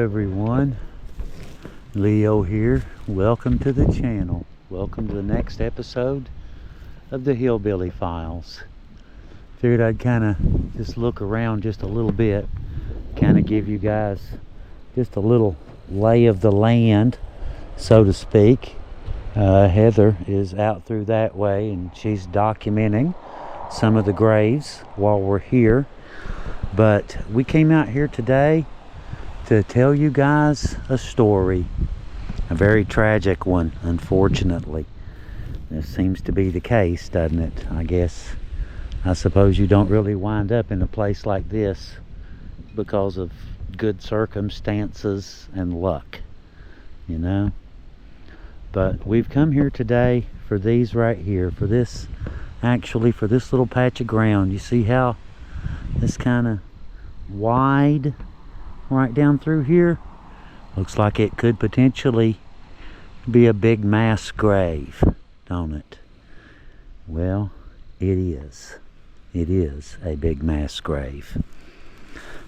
everyone, Leo here. Welcome to the channel. Welcome to the next episode of the Hillbilly Files. Figured I'd kind of just look around just a little bit, kind of give you guys just a little lay of the land, so to speak. Heather is out through that way and she's documenting some of the graves while we're here. But we came out here today to tell you guys a story, a very tragic one, unfortunately. This seems to be the case, doesn't it? I suppose you don't really wind up in a place like this because of good circumstances and luck, you know. But we've come here today for these right here, for this little patch of ground. You see how this kind of wide right down through here? Looks like it could potentially be a big mass grave, don't it? Well, it is. It is a big mass grave.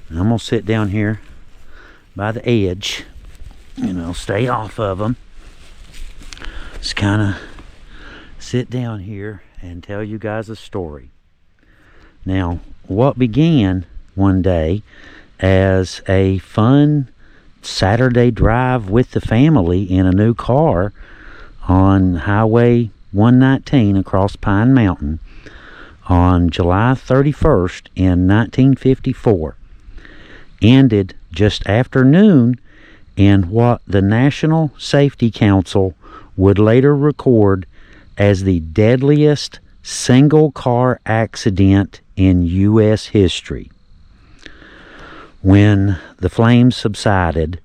And I'm going to sit down here by the edge, you know, stay off of them. Just kind of sit down here and tell you guys a story. Now, what began one day as a fun Saturday drive with the family in a new car on Highway 119 across Pine Mountain on July 31st in 1954 ended just after noon in what the National Safety Council would later record as the deadliest single-car accident in U.S. history. When the flames subsided,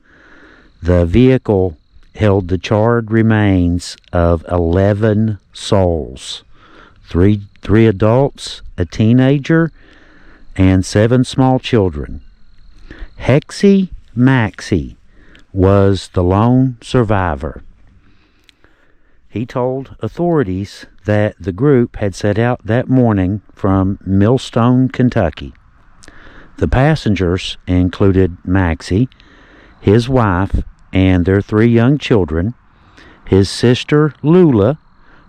the vehicle held the charred remains of 11 souls, three adults, a teenager, and 7 small children. Hexie Maxie was the lone survivor. He told authorities that the group had set out that morning from Millstone, Kentucky. The passengers included Maxie, his wife, and their 3 young children, his sister Lula,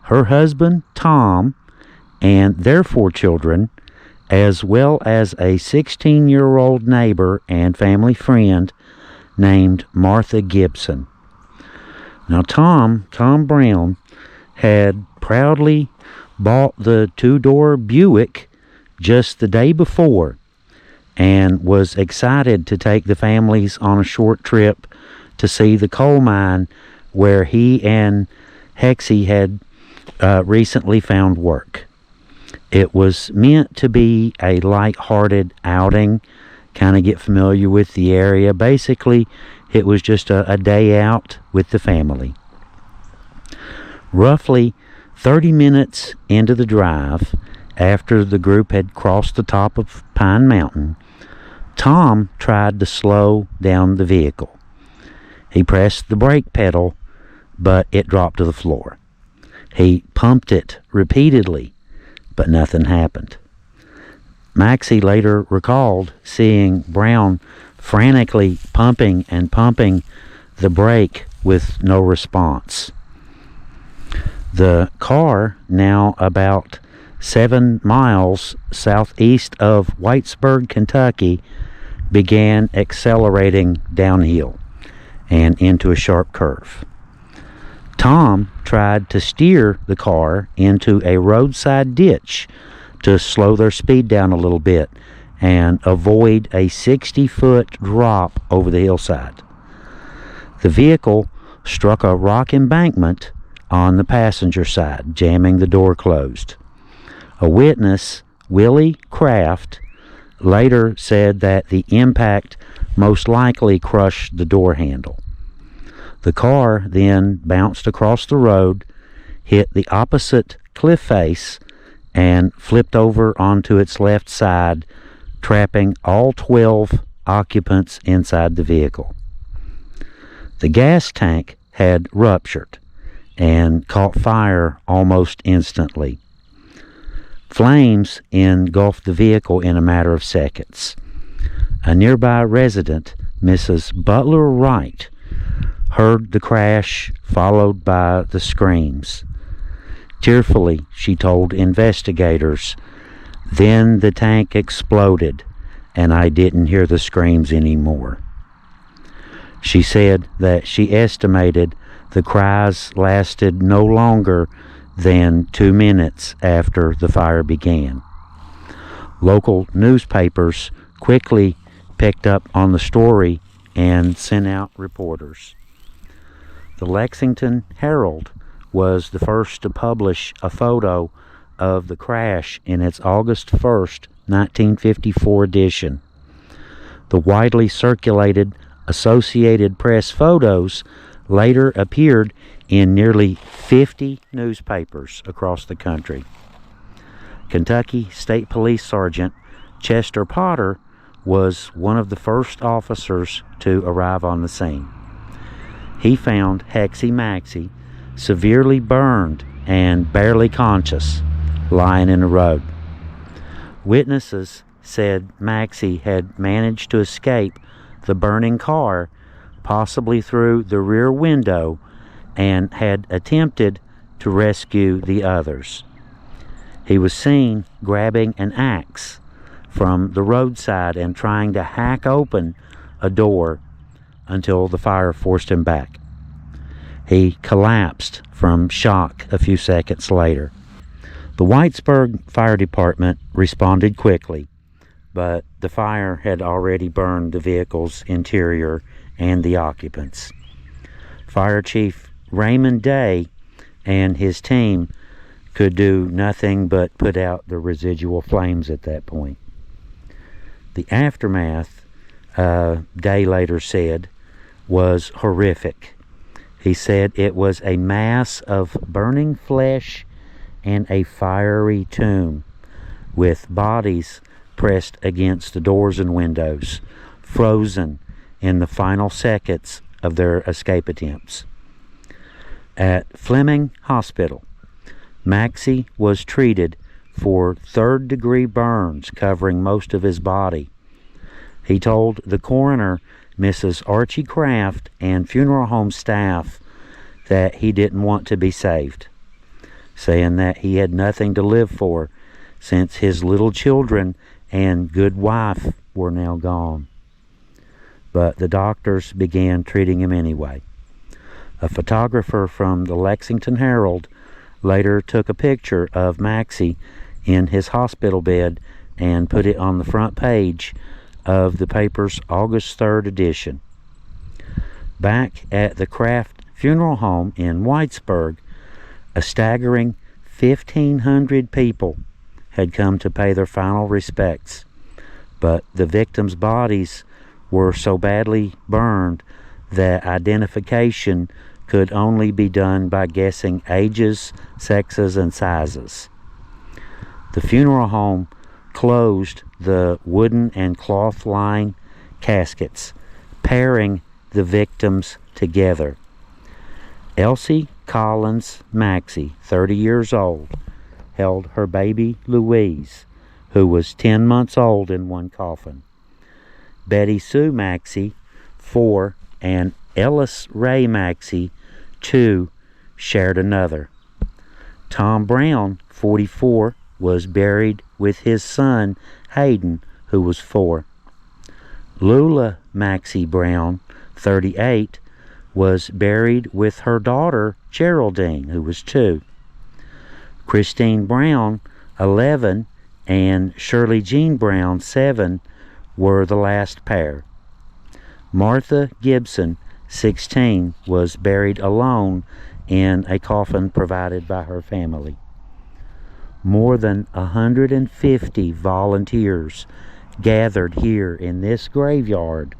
her husband Tom, and their 4 children, as well as a 16-year-old neighbor and family friend named Martha Gibson. Now Tom Brown had proudly bought the 2-door Buick just the day before and was excited to take the families on a short trip to see the coal mine where he and Hexie had recently found work. It was meant to be a light-hearted outing, kind of get familiar with the area. Basically, it was just a day out with the family. Roughly 30 minutes into the drive, after the group had crossed the top of Pine Mountain, Tom tried to slow down the vehicle. He pressed the brake pedal, but it dropped to the floor. He pumped it repeatedly, but nothing happened. Maxie later recalled seeing Brown frantically pumping the brake with no response. The car, now about 7 miles southeast of Whitesburg, Kentucky, began accelerating downhill and into a sharp curve. Tom tried to steer the car into a roadside ditch to slow their speed down a little bit and avoid a 60-foot drop over the hillside. The vehicle struck a rock embankment on the passenger side, jamming the door closed. A witness, Willie Kraft, later said that the impact most likely crushed the door handle. The car then bounced across the road, hit the opposite cliff face, and flipped over onto its left side, trapping all 12 occupants inside the vehicle. The gas tank had ruptured and caught fire almost instantly. Flames engulfed the vehicle in a matter of seconds. A nearby resident Mrs. Butler Wright, heard the crash followed by the screams. Tearfully, she told investigators, "Then the tank exploded, and I didn't hear the screams anymore." She said that she estimated the cries lasted no longer than 2 minutes after the fire began. Local newspapers quickly picked up on the story and sent out reporters. The Lexington Herald was the first to publish a photo of the crash in its August 1st, 1954 edition. The widely circulated Associated Press photos later appeared in nearly 50 newspapers across the country. Kentucky State Police Sergeant Chester Potter was one of the first officers to arrive on the scene. He found Hexie Maxie severely burned and barely conscious, lying in the road. Witnesses said Maxie had managed to escape the burning car, possibly through the rear window, and had attempted to rescue the others. He was seen grabbing an axe from the roadside and trying to hack open a door until the fire forced him back. He collapsed from shock a few seconds later. The Whitesburg Fire Department responded quickly, but the fire had already burned the vehicle's interior and the occupants. Fire Chief Raymond Day and his team could do nothing but put out the residual flames at that point. The aftermath, Day later said, was horrific. He said it was a mass of burning flesh and a fiery tomb, with bodies pressed against the doors and windows, frozen in the final seconds of their escape attempts. At Fleming Hospital, Maxie was treated for third-degree burns covering most of his body. He told the coroner, Mrs. Archie Kraft, and funeral home staff that he didn't want to be saved, saying that he had nothing to live for since his little children and good wife were now gone. But the doctors began treating him anyway. A photographer from the Lexington Herald later took a picture of Maxie in his hospital bed and put it on the front page of the paper's August 3rd edition. Back at the Kraft Funeral Home in Whitesburg, a staggering 1,500 people had come to pay their final respects, but the victims' bodies were so badly burned that identification could only be done by guessing ages, sexes, and sizes. The funeral home closed the wooden and cloth-lined caskets, pairing the victims together. Elsie Collins Maxie, 30 years old, held her baby Louise, who was 10 months old, in one coffin. Betty Sue Maxie, 4, and Ellis Ray Maxie, 2, shared another. Tom Brown, 44, was buried with his son Hayden, who was 4. Lula Maxie Brown, 38, was buried with her daughter Geraldine, who was 2. Christine Brown, 11, and Shirley Jean Brown, 7, were the last pair. Martha Gibson, 16, was buried alone in a coffin provided by her family. More than 150 volunteers gathered here in this graveyard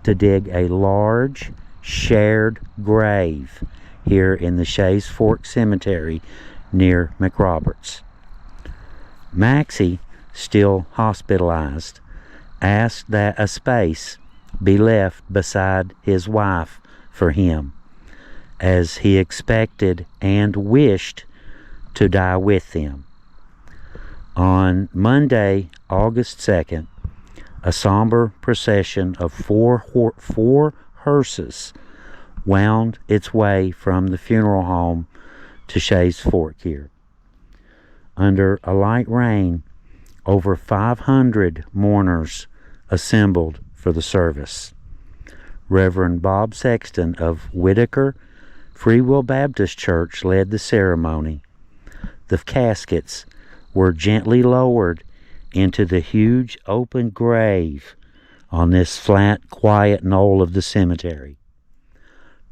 to dig a large shared grave here in the Shays Fork Cemetery near McRoberts. Maxie, still hospitalized, asked that a space be left beside his wife for him, as he expected and wished to die with them. On Monday, August 2nd, A somber procession of four hearses wound its way from the funeral home to Shays Fork here. Under a light rain, over 500 mourners assembled for the service. Reverend Bob Sexton of Whitaker Free Will Baptist Church led the ceremony. The caskets were gently lowered into the huge open grave on this flat, quiet knoll of the cemetery.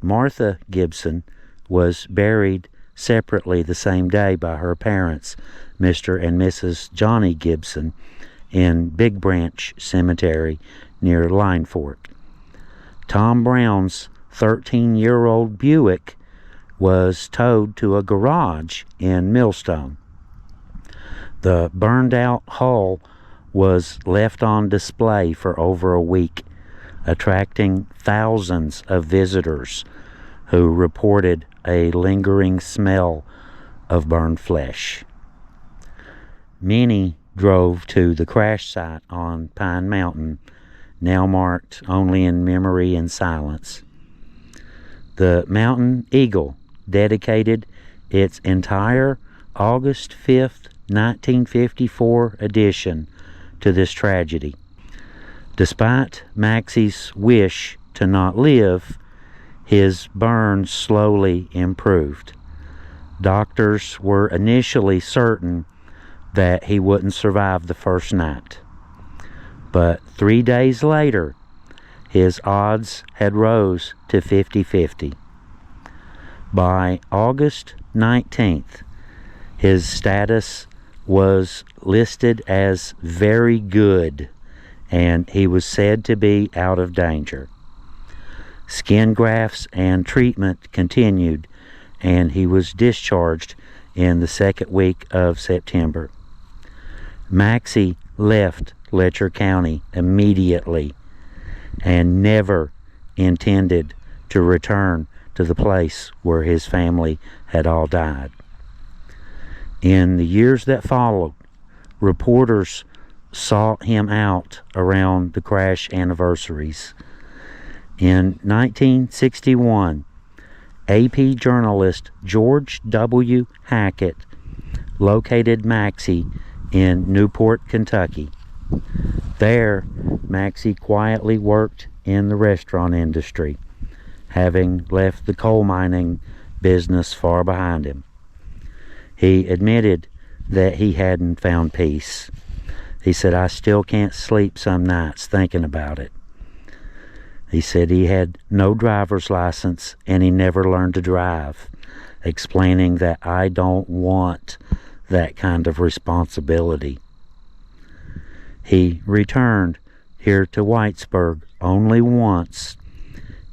Martha Gibson was buried separately the same day by her parents, Mr. and Mrs. Johnny Gibson, in Big Branch Cemetery near Line Fork. Tom Brown's 13-year-old Buick was towed to a garage in Millstone. The burned-out hull was left on display for over a week, attracting thousands of visitors who reported a lingering smell of burned flesh. Many drove to the crash site on Pine Mountain, now marked only in memory and silence. The Mountain Eagle dedicated its entire August 5th, 1954 edition to this tragedy. Despite Maxie's wish to not live, his burns slowly improved. Doctors were initially certain that he wouldn't survive the first night. But 3 days later, his odds had rose to 50-50. By August 19th, his status was listed as very good, and he was said to be out of danger. Skin grafts and treatment continued, and he was discharged in the second week of September. Maxie left Letcher County immediately and never intended to return to the place where his family had all died. In the years that followed, reporters sought him out around the crash anniversaries. In 1961, AP journalist George W. Hackett located Maxie in Newport, Kentucky. There, Maxie quietly worked in the restaurant industry, having left the coal mining business far behind him. He admitted that he hadn't found peace. He said, "I still can't sleep some nights thinking about it." He said he had no driver's license and he never learned to drive, explaining that "I don't want that kind of responsibility." He returned here to Whitesburg only once,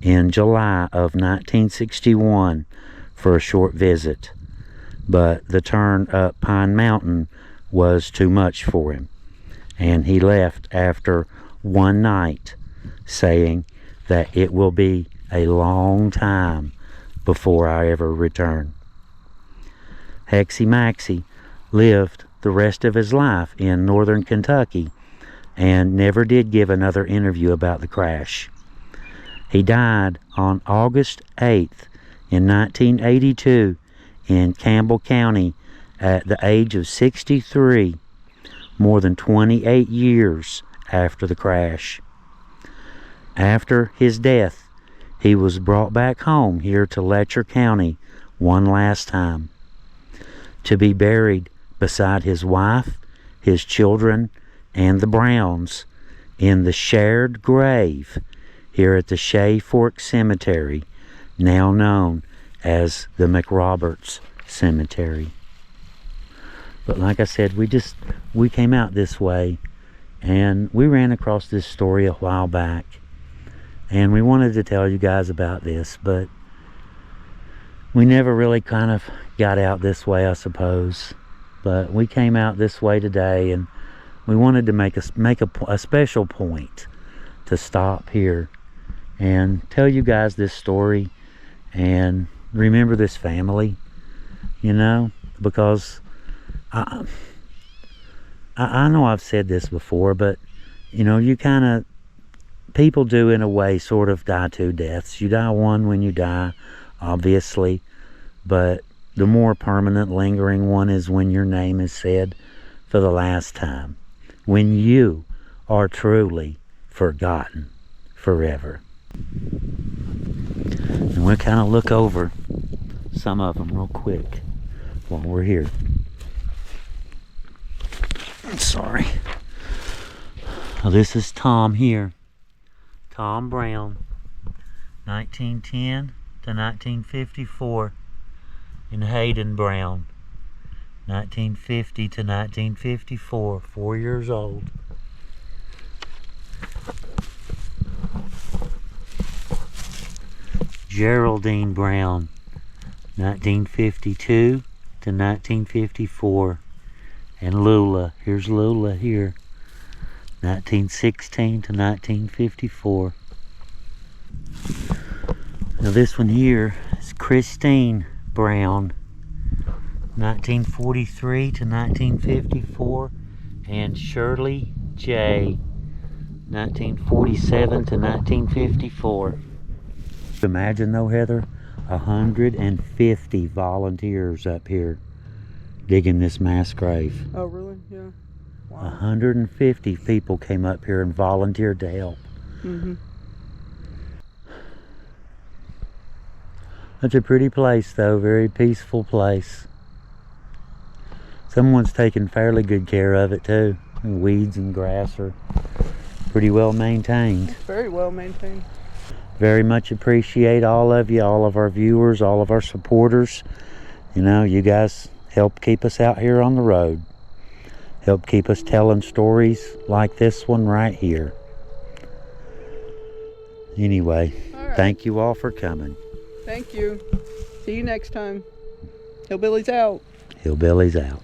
in July of 1961, for a short visit, but the turn up Pine Mountain was too much for him, and he left after one night, saying that it will be a long time before I ever return. Hexie Maxie lived the rest of his life in northern Kentucky and never did give another interview about the crash. He died on August 8th in 1982 in Campbell County at the age of 63, more than 28 years after the crash. After his death, he was brought back home here to Letcher County one last time, to be buried beside his wife, his children, and the Browns in the shared grave here at the Shay Fork Cemetery, now known as the McRoberts Cemetery. But like I said, we came out this way and we ran across this story a while back, and we wanted to tell you guys about this, but we never really kind of got out this way, I suppose. But we came out this way today, and we wanted to make a special point to stop here and tell you guys this story and remember this family, you know, because I know I've said this before, but you know, you kind of, people do in a way sort of die two deaths. You die one when you die, obviously, but the more permanent, lingering one is when your name is said for the last time, when you are truly forgotten forever. And we'll kind of look over some of them real quick while we're here. I'm sorry. Well, this is Tom here. Tom Brown, 1910 to 1954. And Hayden Brown, 1950 to 1954, 4 years old. Geraldine Brown, 1952 to 1954. And Lula, here's Lula here, 1916 to 1954. Now this one here is Christine Brown, 1943 to 1954. And Shirley J, 1947 to 1954. Imagine though, Heather, 150 volunteers up here digging this mass grave. Oh, really? Yeah. Wow. 150 people came up here and volunteered to help. Mm-hmm. It's a pretty place though, very peaceful place. Someone's taken fairly good care of it too. And weeds and grass are pretty well maintained. It's very well maintained. Very much appreciate all of you, all of our viewers, all of our supporters. You know, you guys help keep us out here on the road. Help keep us telling stories like this one right here. Anyway, right. Thank you all for coming. Thank you. See you next time. Hillbillies out. Hillbillies out.